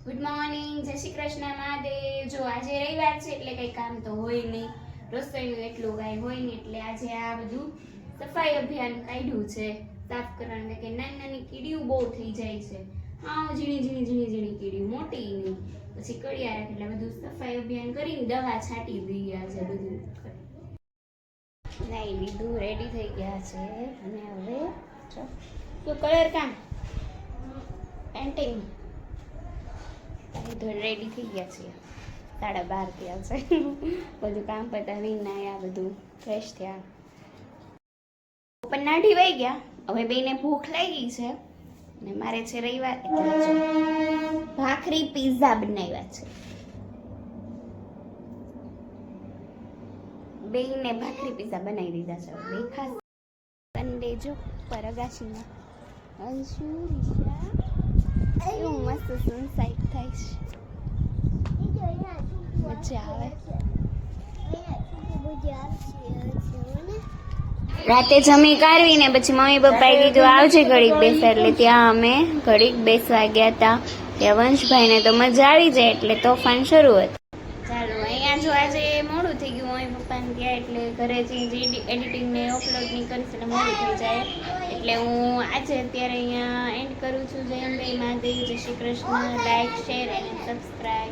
Good morning, જય શ્રી કૃષ્ણ મહાદેવ। જો આજે રવિવાર છે એટલે કઈ કામ તો હોય નહીં, રસોઈનું એટલું કાંઈ હોય નહીં, એટલે આજે આ બધું સફાઈ અભિયાન કાઢ્યું છે સાફ કરવાનું, કે નાની નાની કીડીઓ બહુ થઈ જાય છે। હા, ઝીણી ઝીણી કીડીઓ, મોટી નહીં, પછી કડિયા રાખે, એટલે બધું સફાઈ અભિયાન કરીને દવા છાંટી દઈએ આજે બધું। નાઈ લીધું, રેડી થઈ ગયા છે, અને હવે જો કલર કામ પેન્ટિંગ તો રેડી થઈ ગયા છે। 12:30 થયા છે, બધું કામ પતાવીને આયા, બધું ફ્રેશ થયા, પણ નાઢી વહી ગયા। હવે બેને ભૂખ લાગી છે અને મારે છે રવિવાર, એટલે જો ભાખરી પીઝા બનાવ્યા છે। બેને ભાખરી પીઝા બનાવી દીધા છે, બે ખાસ સન્ડે જો પરગાશીમાં અંશુરિયા એવું મસ્ત સનસાઇટ થાય છે, મજા આવે। રાતે જમી કાઢવીને પછી મમ્મી પપ્પાએ કીધું આવજે ઘડીક બેસવા, એટલે ત્યાં અમે ઘડીક બેસવા ગયા હતા। ત્યાં વંશભાઈને તો મજા આવી જાય એટલે તોફાન શરૂ હતું। ચાલો અહીંયા જો આજે મોડું થઈ ગયું મમ્મી પપ્પાને ગયા, એટલે ઘરેથી જે એડિટિંગ ને અપલોડ નહીં કરીશ એટલે મોડું થઈ જાય, એટલે હું આજે અત્યારે અહીંયા એન્ડ કરું છું। જય અંબે મહાદેવ, જય શ્રી કૃષ્ણ, લાઈક શેર અને સબસ્ક્રાઈબ।